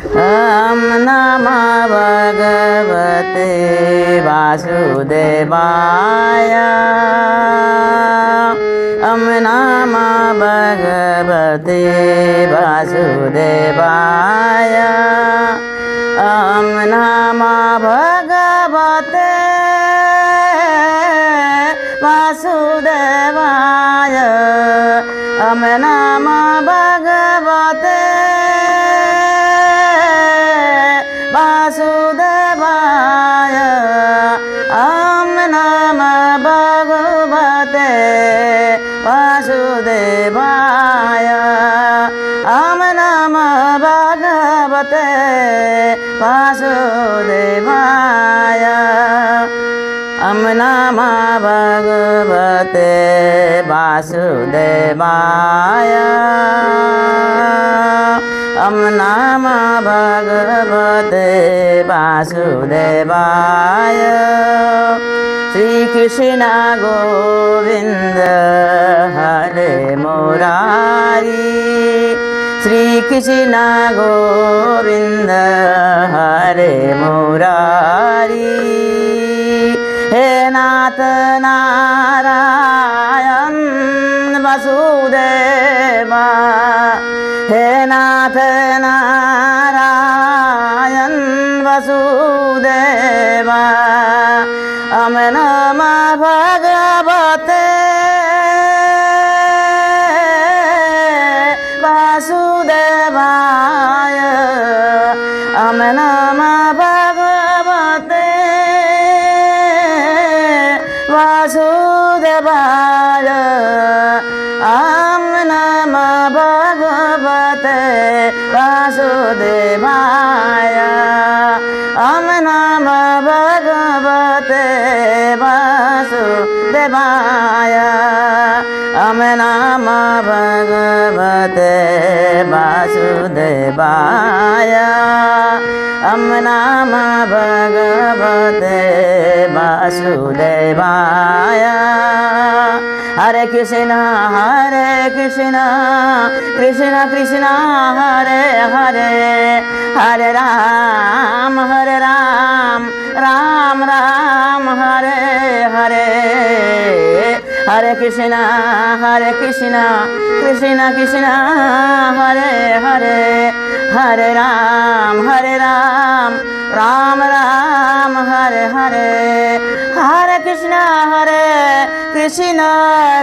ॐ नमः भगवते वासुदेवाय ॐ नमः भगवते वासुदेवाय ॐ नमः भगवते वासुदेवाय ॐ नमः भगवते वासुदेवाय ॐ नमः भगवते वासुदेवाय ॐ नमः भगवते वासुदेवाय ॐ नमः भगवते वासुदेवाय ॐ नमः भगवते वासुदेवाय श्री कृष्ण गोविंद हरे मुरारी श्री कृष्ण गोविंद हरे मुरारी हे नाथ नारायण वसुदेवा हे नाथ नारायण वसुदेवा ॐ नमः भगवते वासुदेवाय ॐ नमः भगवते वासुदेवाय ॐ नमः भगवते वासुदेवाय ॐ नमः भगवते वासुदेवाय ॐ नमः भगवते वासुदेवाय ॐ नमः भगवते वासुदेवाय हरे कृष्ण कृष्ण कृष्ण हरे हरे हरे राम राम राम हरे हरे हरे कृष्ण कृष्ण कृष्ण हरे हरे हरे राम राम राम हरे हरे हरे कृष्ण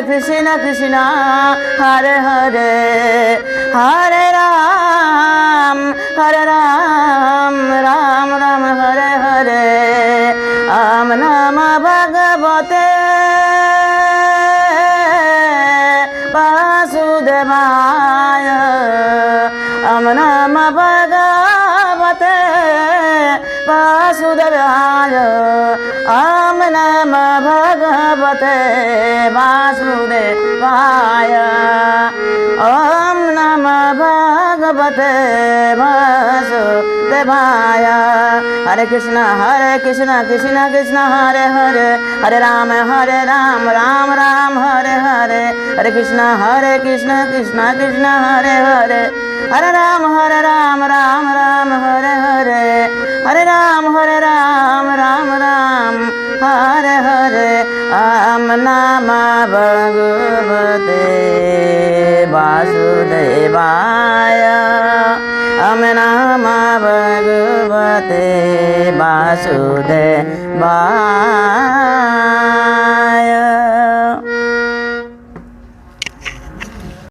कृष्ण कृष्ण हरे हरे हरे राम राम राम हरे हरे ॐ नमः भगवते वासुदेवाय ॐ नमः भगवते वासुदेवाय ॐ नमः भगवते वासुदेवाय ॐ नमः भगवते वासुदेवाय हरे कृष्ण कृष्ण कृष्ण हरे हरे हरे राम राम राम हरे हरे हरे कृष्ण कृष्ण कृष्ण हरे हरे हरे राम राम राम हरे हरे हरे राम राम राम हरे हरे ॐ नमः भगवते वासुदेवाय ॐ नमः भगवते वासुदेवाय